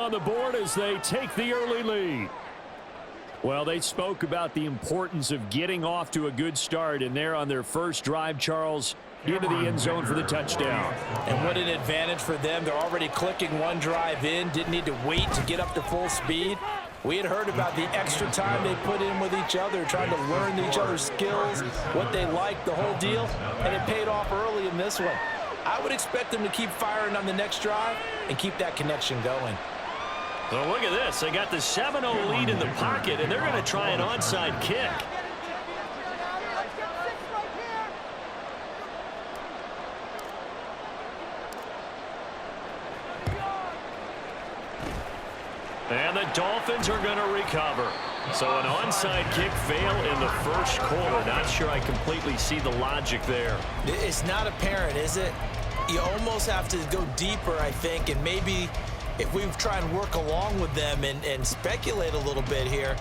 On the board as they take the early lead. Well, they spoke about the importance of getting off to a good start, and they're on their first drive, Charles, into the end zone for the touchdown. And what an advantage for them. They're already clicking one drive in, didn't need to wait to get up to full speed. We had heard about the extra time they put in with each other, trying to learn each other's skills, what they like, the whole deal, and it paid off early in this one. I would expect them to keep firing on the next drive and keep that connection going. Well, look at this. They got the 7-0 lead in the pocket, and they're going to try an onside kick. And the Dolphins are going to recover. So an onside kick fail in the first quarter. Not sure I completely see the logic there. It's not apparent, is it? You almost have to go deeper, I think, and maybe if we try and work along with them and speculate a little bit here,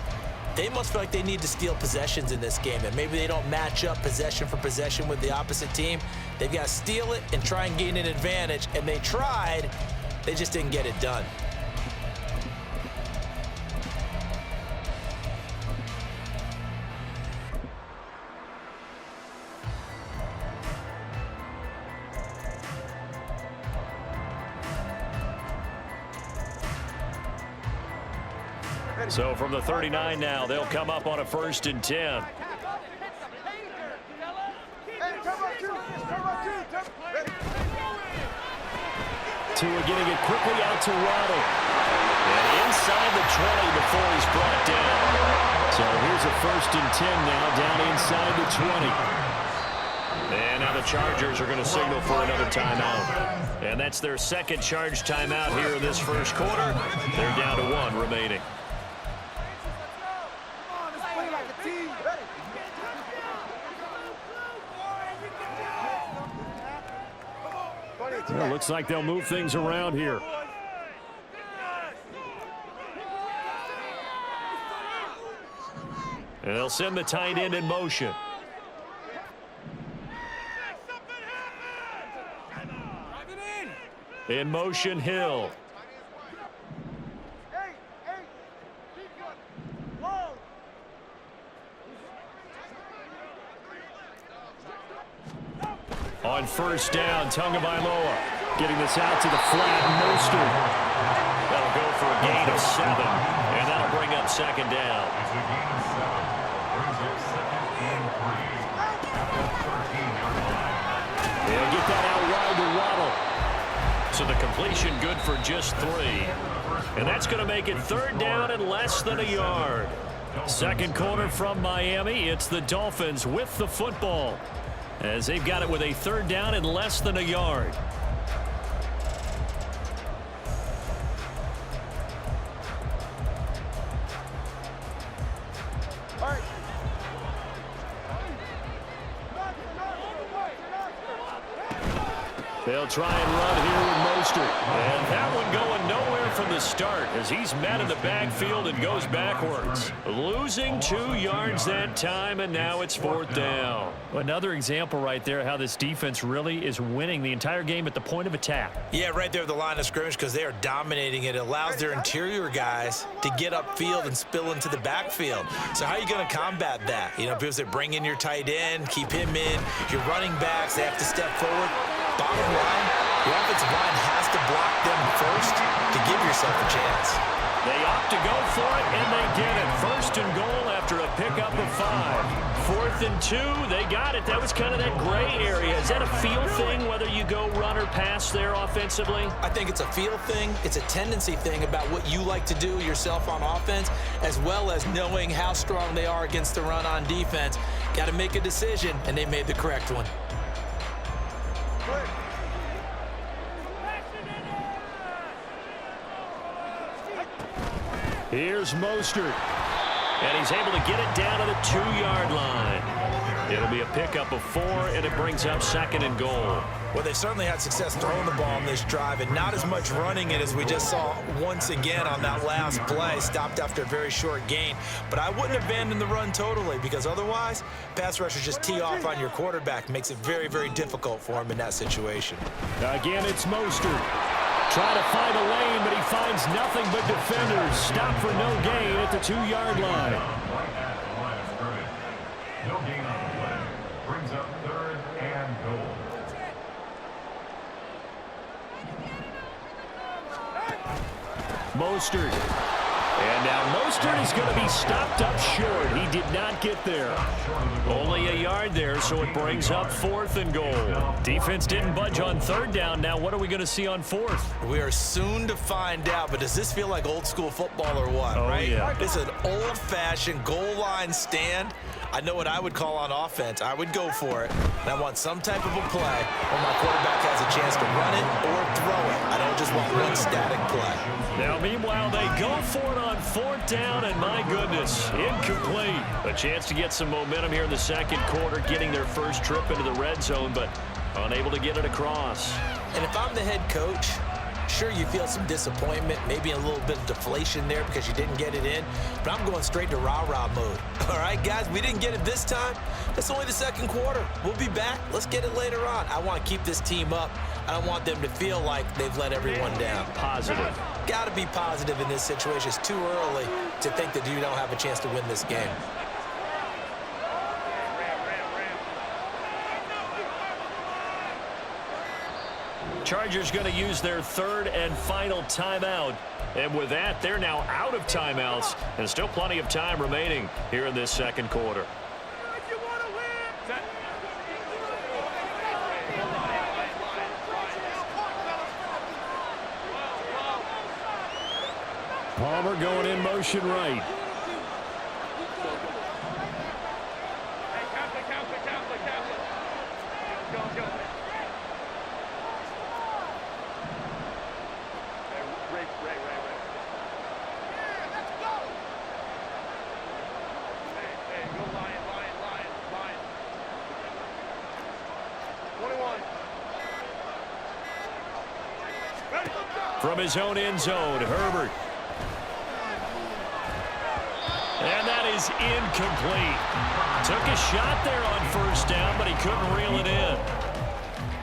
they must feel like they need to steal possessions in this game, and maybe they don't match up possession for possession with the opposite team. They've got to steal it and try and gain an advantage, and they tried. They just didn't get it done. So from the 39 now, they'll come up on a 1st and 10. Tua getting it quickly out to Waddle. And inside the 20 before he's brought down. So here's a 1st and 10 now, down inside the 20. And now the Chargers are going to signal for another timeout. And that's their second charge timeout here in this first quarter. They're down to 1 remaining. Well, looks like they'll move things around here. And they'll send the tight end in motion. In motion, Hill. On 1st down, Tagovailoa getting this out to the flat. Mostert. That'll go for a gain of 7, and that'll bring up 2nd down. They'll get that out wide to Waddle. So the completion good for just 3. And that's going to make it 3rd down and less than a yard. Second quarter from Miami. It's the Dolphins with the football, as they've got it with a 3rd down and less than a yard. They'll try and run here with Mostert. And that one going nowhere from the start as he's met in the backfield and goes backwards. Losing 2 yards that time, and now it's 4th down. Another example right there how this defense really is winning the entire game at the point of attack. Yeah, right there at the line of scrimmage, because they are dominating it. It allows their interior guys to get upfield and spill into the backfield. So how are you going to combat that? You know, because they bring in your tight end, keep him in. Your running backs, they have to step forward. Bottom line, the offensive line has to block them first to give yourself a chance. They opt to go for it, and they get it. 1st and goal after a pickup of 5. 4th and 2, they got it. That was kind of that gray area. Is that a feel thing, whether you go run or pass there offensively? I think it's a feel thing. It's a tendency thing about what you like to do yourself on offense, as well as knowing how strong they are against the run on defense. Got to make a decision, and they made the correct one. Here's Mostert, and he's able to get it down to the 2-yard line. It'll be a pickup of 4, and it brings up 2nd and goal. Well, they certainly had success throwing the ball on this drive, and not as much running it as we just saw once again on that last play. Stopped after a very short gain. But I wouldn't abandon the run totally, because otherwise, pass rushers just tee off on your quarterback. Makes it very, very difficult for him in that situation. Again, it's Mostert. Trying to find a lane, but he finds nothing but defenders. Stop for no gain at the 2-yard line. No gain on the play. Brings up 3rd and goal. Mostert. And now Mostert is going to be stopped up short. He did not get there. Only a yard there, so it brings up 4th and goal. Defense didn't budge on 3rd down. Now what are we going to see on 4th? We are soon to find out, but does this feel like old school football or what, right? Yeah. This is an old-fashioned goal line stand. I know what I would call on offense. I would go for it. And I want some type of a play where my quarterback has a chance to run it or throw it. I don't just want one static play. Now, meanwhile, they go for it on 4th down, and my goodness, incomplete. A chance to get some momentum here in the second quarter, getting their first trip into the red zone, but unable to get it across. And if I'm the head coach, sure, you feel some disappointment, maybe a little bit of deflation there because you didn't get it in, but I'm going straight to rah-rah mode. All right, guys, we didn't get it this time. That's only the second quarter. We'll be back. Let's get it later on. I want to keep this team up. I don't want them to feel like they've let everyone down. Positive. Got to be positive in this situation. It's too early to think that you don't have a chance to win this game. Chargers going to use their 3rd and final timeout. And with that, they're now out of timeouts. And still plenty of time remaining here in this second quarter. Palmer going in motion right. From his own end zone, Herbert. And that is incomplete. Took a shot there on 1st down, but he couldn't reel it in.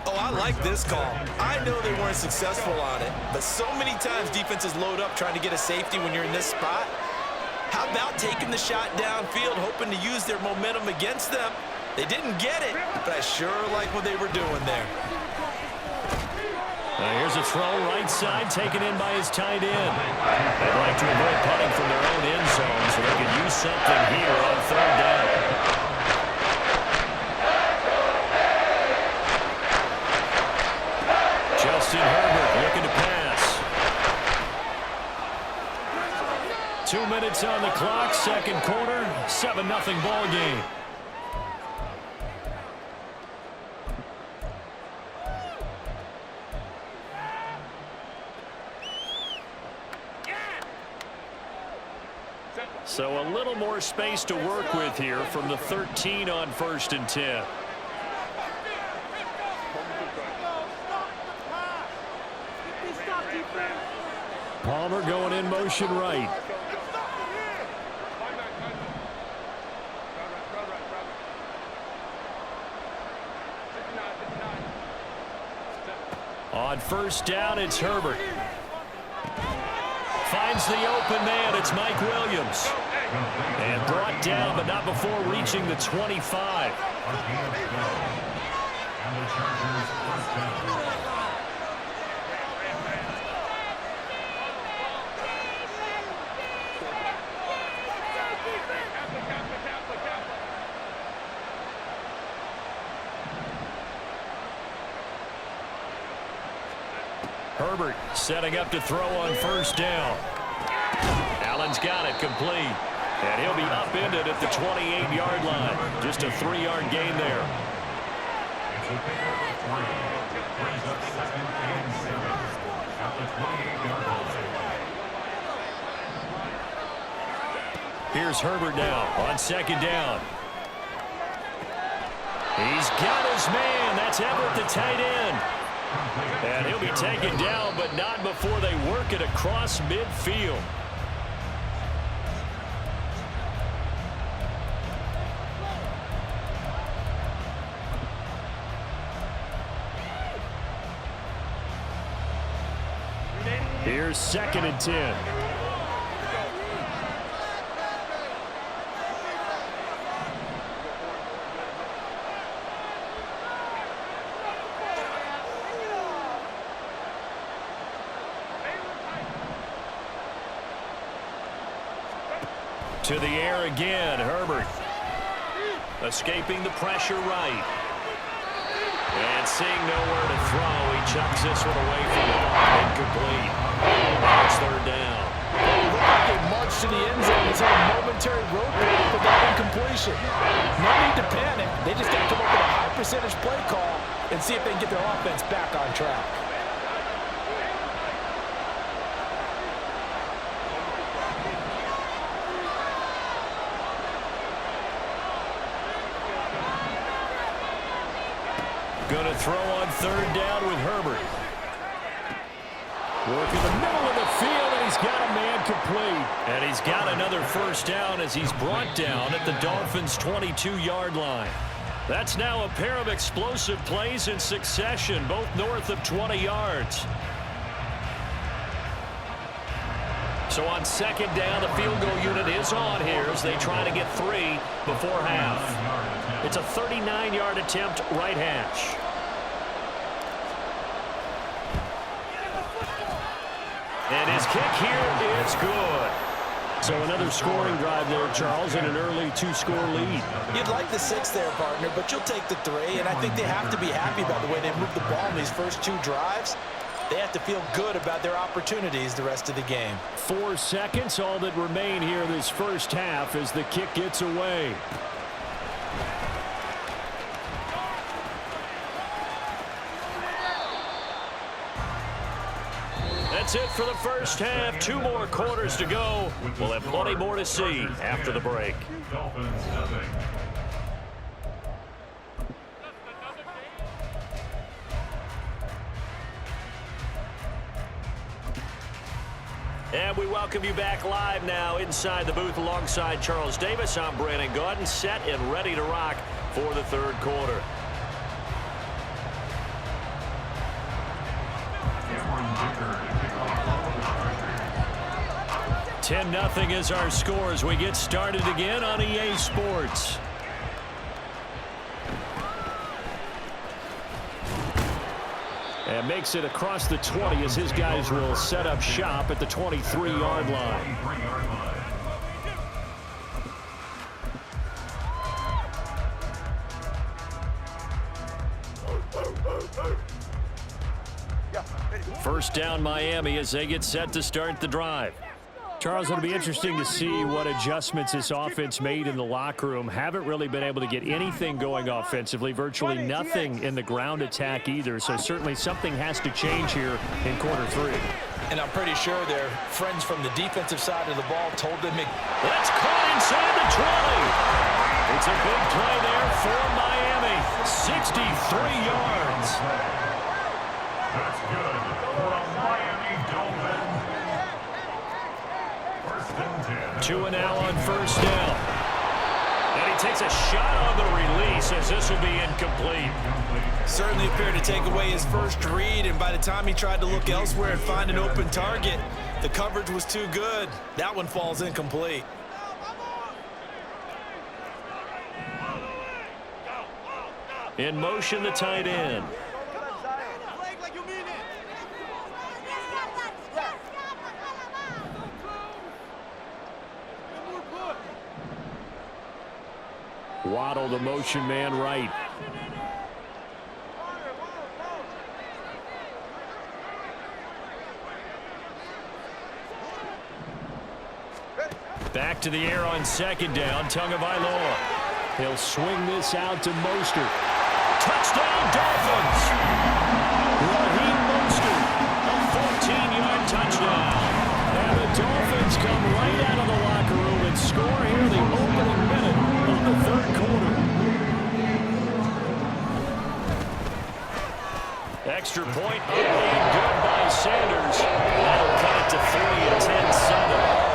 Oh, I like this call. I know they weren't successful on it, but so many times defenses load up trying to get a safety when you're in this spot. How about taking the shot downfield, hoping to use their momentum against them? They didn't get it, but I sure like what they were doing there. Here's a throw right side taken in by his tight end. They'd like to avoid punting from their own end zone so they can use something here on 3rd down. Justin Herbert looking to pass. 2 minutes on the clock, second quarter, 7-0 ball game. So a little more space to work with here from the 13 on 1st and 10. Palmer going in motion right. On 1st down, it's Herbert. Finds the open man. It's Mike Williams. And brought down, but not before reaching the 25. Herbert setting up to throw on 1st down. Allen's got it complete. And he'll be upended at the 28-yard line. Just a 3-yard gain there. Here's Herbert now on 2nd down. He's got his man. That's Everett, the tight end. And he'll be taken down, but not before they work it across midfield. Here's 2nd and 10. To the air again, Herbert. Escaping the pressure right. And seeing nowhere to throw, he chucks this one away from him. Incomplete. It's 3rd down. It looked like they marched to the end zone and had a momentary roadblock with that incompletion. No need to panic. They just got to come up with a high percentage play call and see if they can get their offense back on track. Going to throw on 3rd down with Herbert. Working the middle of the field, and he's got a man complete. And he's got another 1st down as he's brought down at the Dolphins' 22-yard line. That's now a pair of explosive plays in succession, both north of 20 yards. So on 2nd down, the field goal unit is on here as they try to get 3 before half. It's a 39-yard attempt, right hash. And his kick here is good. So another scoring drive there, Charles, and an early 2-score lead. You'd like the 6 there, partner, but you'll take the 3, and I think they have to be happy about the way they moved the ball in these first 2 drives. They have to feel good about their opportunities the rest of the game. 4 seconds, all that remain here this first half as the kick gets away. That's it for the first half. 2 more quarters to go. We'll have plenty more to see after the break. Dolphins nothing. And we welcome you back live now inside the booth alongside Charles Davis. I'm Brandon Gaudin, set and ready to rock for the 3rd quarter. 10-0 is our score as we get started again on EA Sports. And makes it across the 20 as his guys will set up shop at the 23-yard line. First down Miami as they get set to start the drive. Charles, it'll be interesting to see what adjustments this offense made in the locker room. Haven't really been able to get anything going offensively, virtually nothing in the ground attack either. So certainly something has to change here in quarter 3. And I'm pretty sure their friends from the defensive side of the ball told them that's caught inside the 20. It's a big play there for Miami. 63 yards. That's good for a Miami Dolphins. 2 and now on 1st down. And he takes a shot on the release as this will be incomplete. certainly appeared to take away his first read, and by the time he tried to look elsewhere and find an open target, the coverage was too good. That one falls incomplete. In motion, the tight end. Waddle, the motion man right. Back to the air on 2nd down. Tagovailoa. He'll swing this out to Mostert. Touchdown, Dolphins! Raheem Mostert, a 14-yard touchdown. And the Dolphins come right out of the locker room and score here the opening minute of the 3rd quarter. Extra point up and good by Sanders. That'll cut it to 3 and 10-7.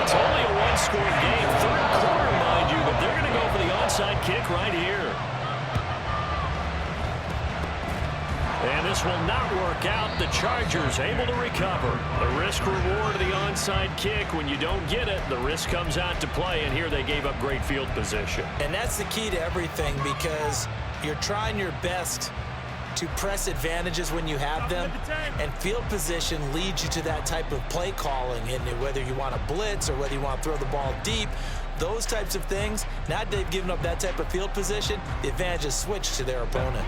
It's only a one-score game, 3rd quarter, mind you, but they're going to go for the onside kick right here. And this will not work out. The Chargers Chargers able to recover. The risk reward of the onside kick. When you don't get it, the risk comes out to play, and here they gave up great field position. And that's the key to everything, because you're trying your best to press advantages when you have them, and field position leads you to that type of play calling. And whether you want to blitz or whether you want to throw the ball deep, those types of things, now that they've given up that type of field position, the advantage is switched to their opponent.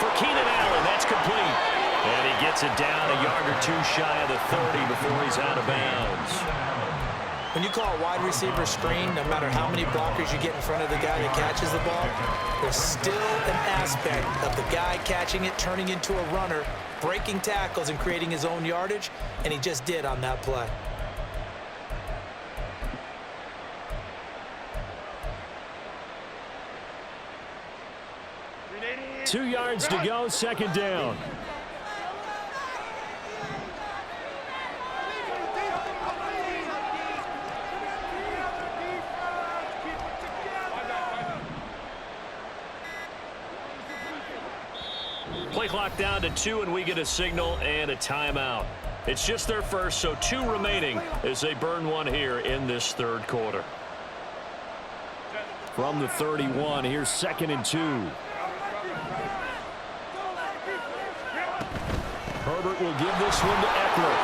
For Keenan Allen, that's complete. And he gets it down a yard or two shy of the 30 before he's out of bounds. When you call a wide receiver screen, no matter how many blockers you get in front of the guy that catches the ball, there's still an aspect of the guy catching it, turning into a runner, breaking tackles and creating his own yardage, and he just did on that play. Two yards to go, second down. Play clock down to 2, and we get a signal and a timeout. It's just their first, so 2 remaining as they burn one here in this third quarter. From the 31, here's 2nd and 2. Herbert will give this one to Eckler.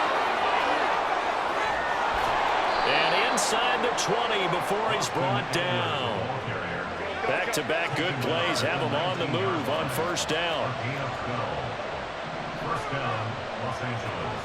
And inside the 20 before he's brought down. Back-to-back good plays have him on the move on first down. First down, Los Angeles.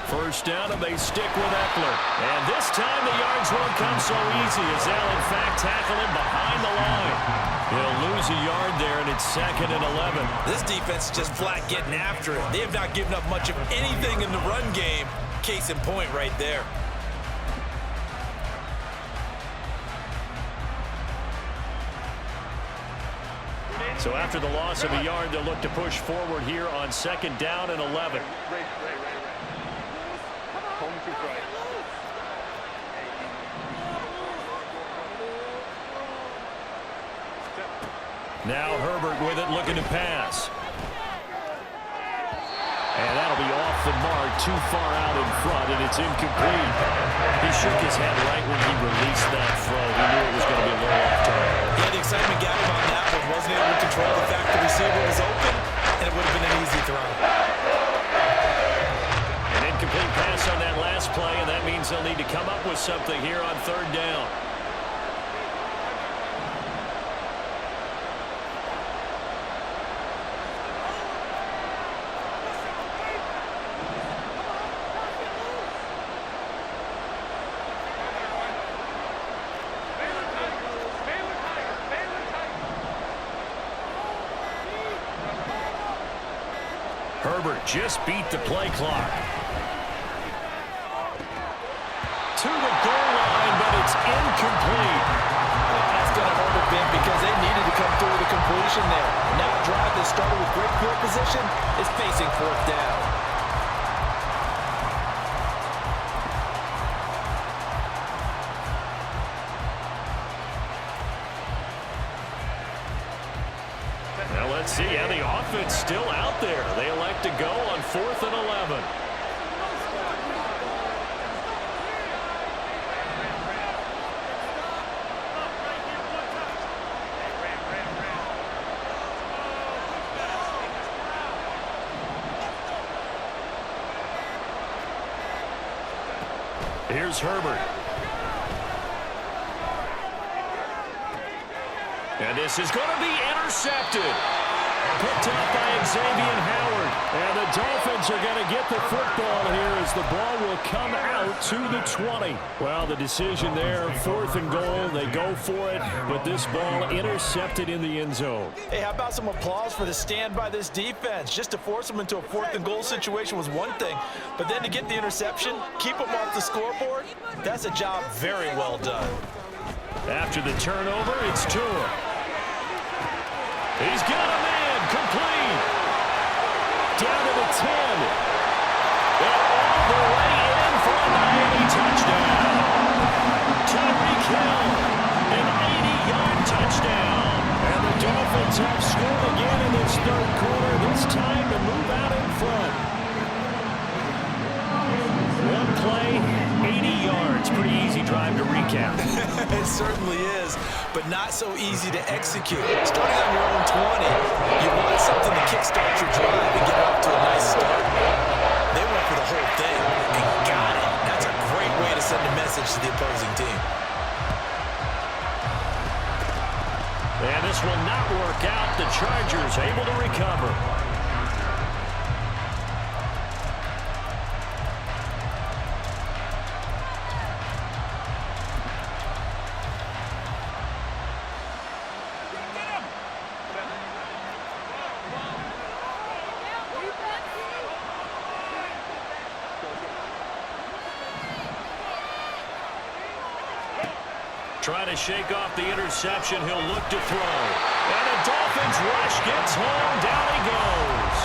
First down, and they stick with Eckler. And this time the yards won't come so easy as they'll, in fact, tackle him behind the line. He'll lose a yard there, and it's 2nd and 11. This defense is just flat getting after it. They have not given up much of anything in the run game. Case in point right there. So after the loss of a yard, they'll look to push forward here on 2nd down and 11. Now Herbert with it, looking to pass. And that'll be off the mark, too far out in front, and it's incomplete. He shook his head right when he released that throw. He knew it was going to be a little off target. Yeah, the excitement got him on that one. Wasn't able to control the fact the receiver was open, and it would have been an easy throw. An incomplete pass on that last play, and that means they'll need to come up with something here on 3rd down. Herbert just beat the play clock. To the goal line, but it's incomplete. That's going to hurt a bit because they needed to come through with a completion there. Now a drive that started with great field position is facing 4th down. Now let's see how the offense still out there. They elect to go on 4th and 11. Here's Herbert. And this is going to be intercepted. Picked up by Xavier Howard. And the Dolphins are going to get the football here as the ball will come out to the 20. Well, the decision there, 4th and goal. They go for it, but this ball intercepted in the end zone. Hey, how about some applause for the stand by this defense? Just to force them into a 4th and goal situation was one thing, but then to get the interception, keep them off the scoreboard, that's a job very well done. After the turnover, it's Tua. He's got a man, complete. Down to the 10. And all the way in for a Miami touchdown. Tyreek Hill, an 80-yard touchdown. And the Dolphins have scored again in this 3rd quarter. This time to move out in front. One play, 80 yards. Pretty easy drive to recap. It certainly is, but not so easy to execute. Starting on your own 20, you want something to kickstart your drive and get off to a nice start. They went for the whole thing and got it. That's a great way to send a message to the opposing team. And this will not work out. The Chargers able to recover. Trying to shake off the interception. He'll look to throw. And the Dolphins rush gets home. Down he goes.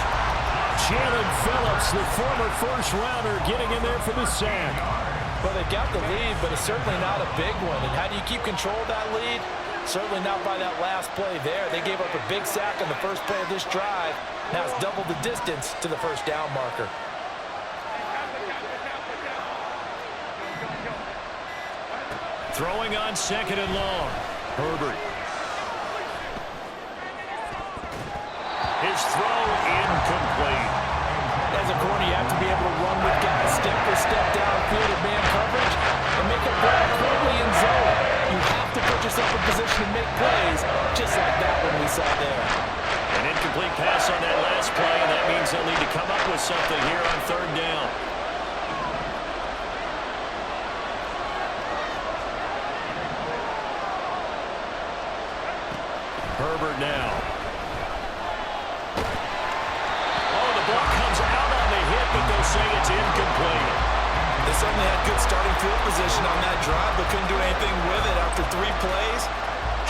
Jalen Phillips, the former first-rounder, getting in there for the sack. Well, they got the lead, but it's certainly not a big one. And how do you keep control of that lead? Certainly not by that last play there. They gave up a big sack on the first play of this drive. Now it's double the distance to the first down marker. Throwing on 2nd and long. Herbert. His throw incomplete. As a corner, you have to be able to run with guys step for step downfield in man coverage and make a grab quickly in zone. You have to put yourself in position to make plays, just like that one we saw there. An incomplete pass on that last play, and that means they'll need to come up with something here on 3rd down. Herbert now. Oh, the ball comes out on the hit, but they'll say it's incomplete. They certainly had good starting field position on that drive, but couldn't do anything with it after 3 plays.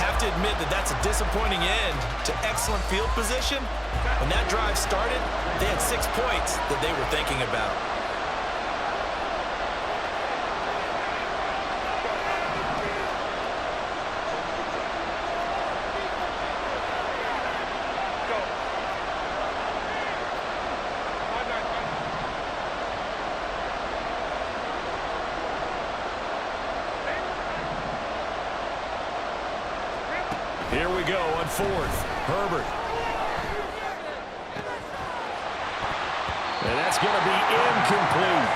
Have to admit that that's a disappointing end to excellent field position. When that drive started, they had 6 points that they were thinking about. Here we go on 4th. Herbert. And that's going to be incomplete.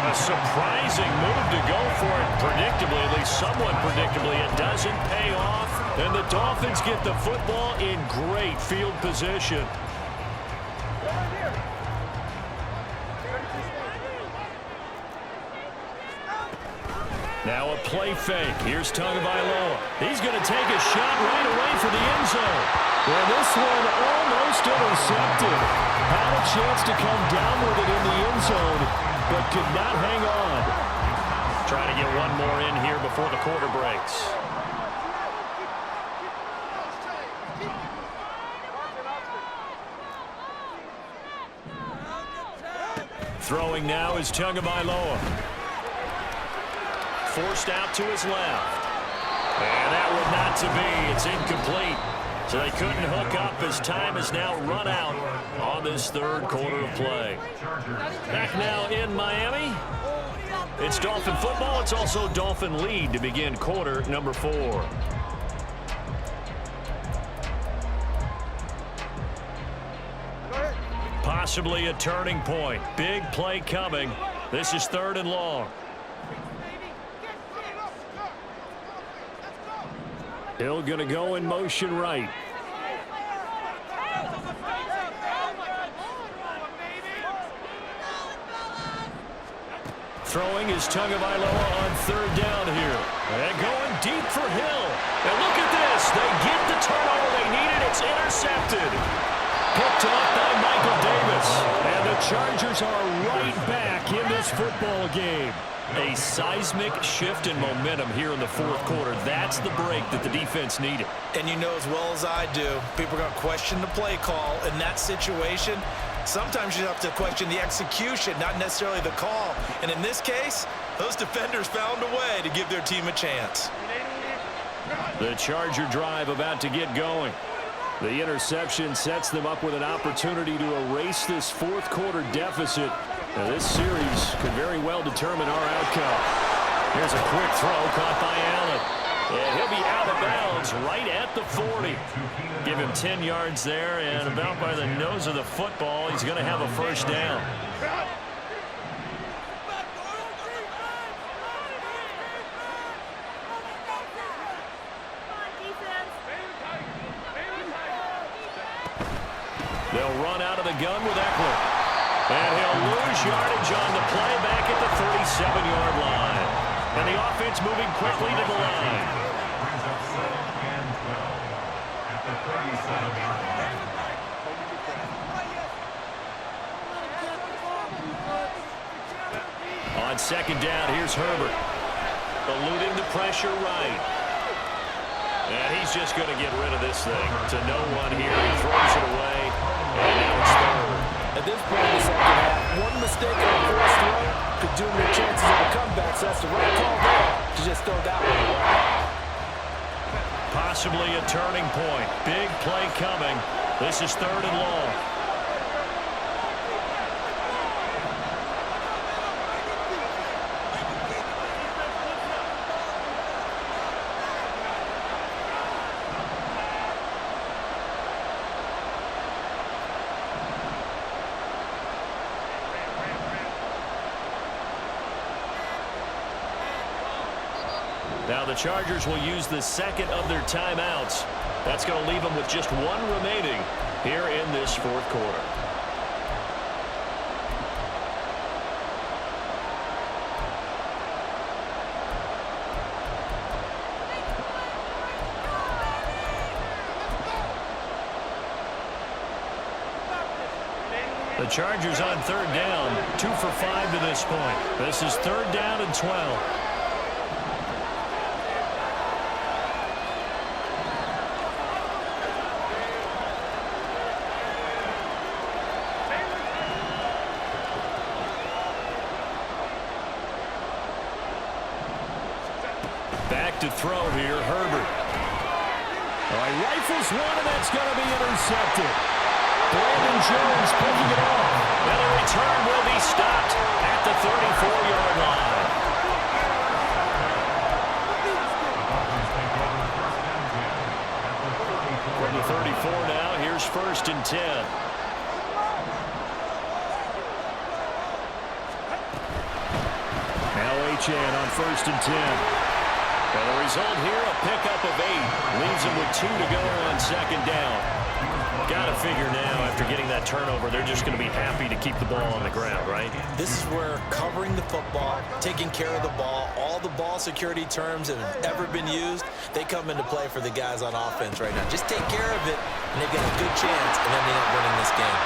A surprising move to go for it predictably, at least somewhat predictably. It doesn't pay off, and the Dolphins get the football in great field position. Now a play fake. Here's Tagovailoa. He's going to take a shot right away for the end zone. And this one almost intercepted. Had a chance to come down with it in the end zone, but could not hang on. Trying to get one more in here before the quarter breaks. Throwing now is Tagovailoa. Forced out to his left. And that one not to be. It's incomplete. So they couldn't hook up as time is now run out on this 3rd quarter of play. Back now in Miami. It's Dolphin football. It's also Dolphin lead to begin quarter number 4. Possibly a turning point. Big play coming. This is 3rd and long. Hill going to go in motion right. throwing is Tagovailoa on third down here. And going deep for Hill. And look at this. They get the turnover they needed. It's intercepted. Picked off by Michael Davis. And the Chargers are right back in this football game. A seismic shift in momentum here in the fourth quarter. That's the break that the defense needed. And you know as well as I do, people are going to question the play call in that situation. Sometimes you have to question the execution, not necessarily the call. And in this case, those defenders found a way to give their team a chance. The Charger drive about to get going. The interception sets them up with an opportunity to erase this fourth quarter deficit. Now, this series could very well determine our outcome. Here's a quick throw caught by Allen. And he'll be out of bounds right at the 40. Give him 10 yards there, and about by the nose of the football, he's going to have a first down. They'll run out of the gun with Eckler. And he'll lose yardage on the play back at the 37-yard line. And the offense moving quickly to the line. Brings up 2nd and 12 at the 37-yard line. On second down, here's Herbert. Eluding the pressure right. And he's just going to get rid of this thing to no one here. He throws it away. And now it's third. At this point in the second half, one mistake on the first throw could doom their chances of a comeback. So that's the right call there to just throw that one away. Possibly a turning point. Big play coming. This is 3rd and long. Now the Chargers will use the second of their timeouts. That's going to leave them with just one remaining here in this fourth quarter. The Chargers on third down, 2 for 5 to this point. This is 3rd down and 12. Back to throw here, Herbert. All right, rifles one, and that's going to be intercepted. Brandon Jones picking it off. And the return will be stopped at the 34-yard line. From the 34 now, here's 1st and 10. Now Achane on 1st and 10. And the result here, a pickup of 8. Leaves him with 2 to go on second down. Got to figure now, after getting that turnover, they're just going to be happy to keep the ball on the ground, right? This is where covering the football, taking care of the ball, all the ball security terms that have ever been used, they come into play for the guys on offense right now. Just take care of it, and they've got a good chance of ending up winning this game.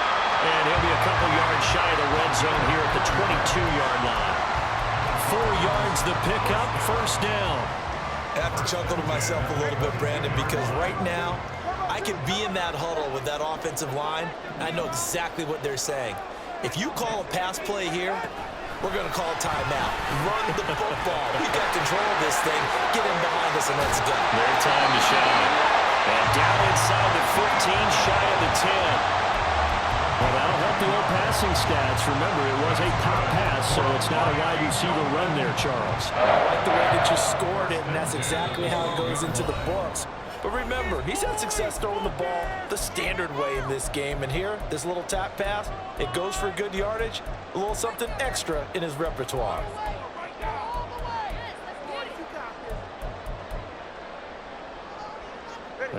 And he'll be a couple yards shy of the red zone here at the 22-yard line. 4 yards the pickup, first down. I have to chuckle to myself a little bit, Brandon, because right now, I could be in that huddle with that offensive line, and I know exactly what they're saying. If you call a pass play here, we're going to call a timeout. Run the football. We got control of this thing. Get in behind us, and let's go. Their time to shine. And down inside the 15, shy of the 10. Well, that'll help the old passing stats. Remember, it was a pop pass, so it's not a wide receiver run there, Charles. I like the way that you scored it, and that's exactly how it goes into the books. But remember, he's had success throwing the ball the standard way in this game. And here, this little tap pass, it goes for good yardage, a little something extra in his repertoire.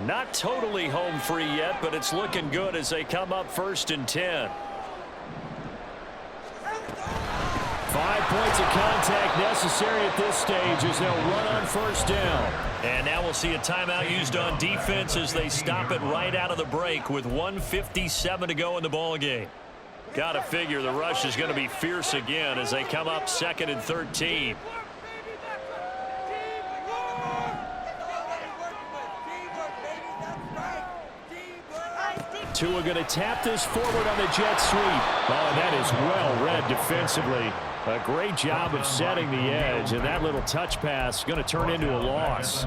Not totally home free yet, but it's looking good as they come up 1st and 10. 5 points of contact necessary at this stage as they'll run on first down. And now we'll see a timeout used on defense as they stop it right out of the break with 1:57 to go in the ball game. Got to figure the rush is going to be fierce again as they come up 2nd and 13. Tua going to tap this forward on the jet sweep. Oh, that is well read defensively. A great job of setting the edge, and that little touch pass is going to turn into a loss.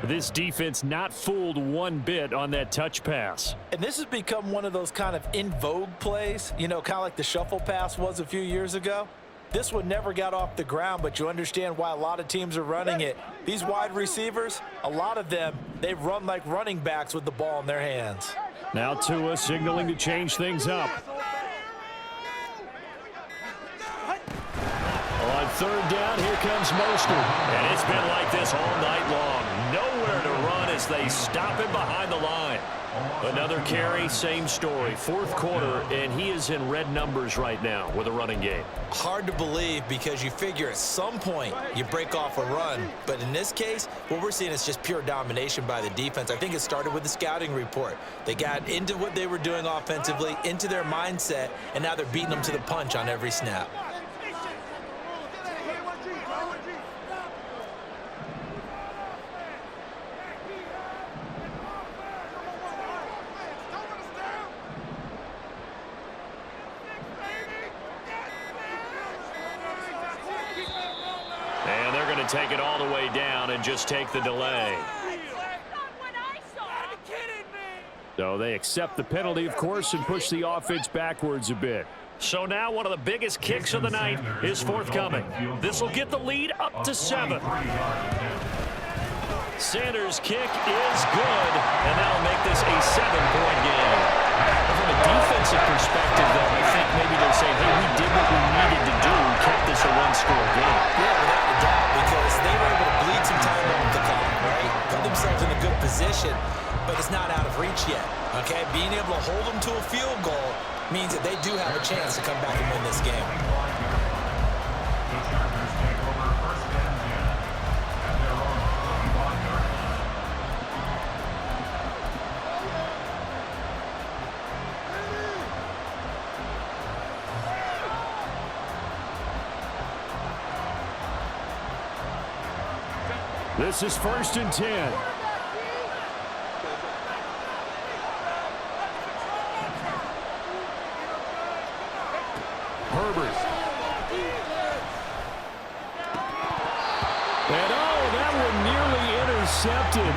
This defense not fooled one bit on that touch pass. And this has become one of those kind of in vogue plays, you know, kind of like the shuffle pass was a few years ago. This one never got off the ground, but you understand why a lot of teams are running it. These wide receivers, a lot of them, they run like running backs with the ball in their hands. Now Tua signaling to change things up. On 3rd down, here comes Mostert. And it's been like this all night long. Nowhere to run as they stop him behind the line. Another carry, same story. 4th quarter, and he is in red numbers right now with a running game. Hard to believe because you figure at some point you break off a run. But in this case, what we're seeing is just pure domination by the defense. I think it started with the scouting report. They got into what they were doing offensively, into their mindset, and now they're beating them to the punch on every snap. Take it all the way down and just take the delay. So they accept the penalty, of course, and push the offense backwards a bit. So now one of the biggest kicks of the night is forthcoming. This will get the lead up to 7. Sanders' kick is good, and that'll make this a 7-point game. From a defensive perspective, though, I think maybe they'll say, hey, we did what we needed to do and kept this a one-score game. Yeah, without a doubt, because they were able to bleed some time off the clock, right? Put themselves in a good position, but it's not out of reach yet, okay? Being able to hold them to a field goal means that they do have a chance to come back and win this game. This is 1st and 10. Herbert. And that one nearly intercepted.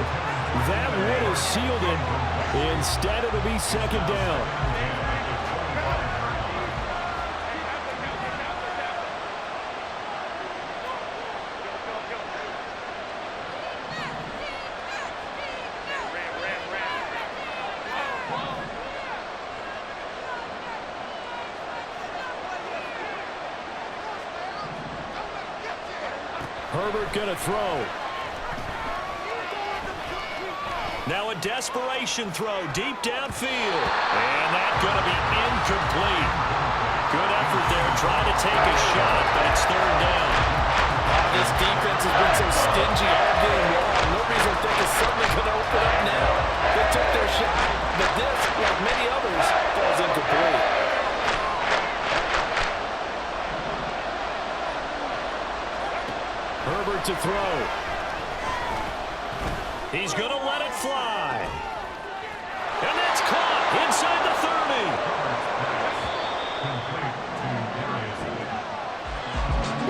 That would have sealed it. Instead, it'll be 2nd down. Herbert going to throw. Now a desperation throw deep downfield. And that's going to be incomplete. Good effort there trying to take a shot, but it's 3rd down. This defense has been so stingy all game long. Nobody's going to think it's suddenly going to open up now. They took their shot, but this, like many others, falls incomplete. Herbert to throw. He's going to let it fly. And that's caught inside the 30.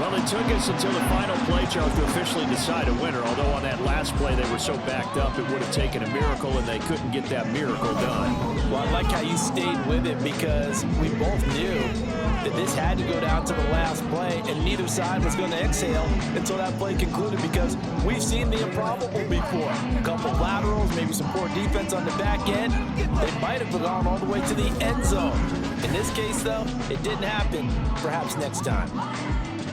Well, it took us until the final play, Charles, to officially decide a winner. Although on that last play they were so backed up, it would have taken a miracle, and they couldn't get that miracle done. Well, I like how you stayed with it because we both knew that this had to go down to the last play, and neither side was going to exhale until that play concluded because we've seen the improbable before. A couple laterals, maybe some poor defense on the back end. They might have gone all the way to the end zone. In this case, though, it didn't happen. Perhaps next time.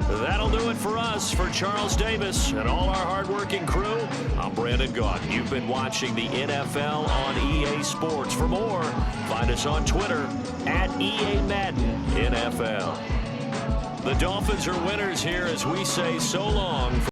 That'll do it for us. For Charles Davis and all our hardworking crew, I'm Brandon Gaunt. You've been watching the NFL on EA Sports. For more, find us on Twitter @EA Madden NFL. The Dolphins are winners here as we say so long.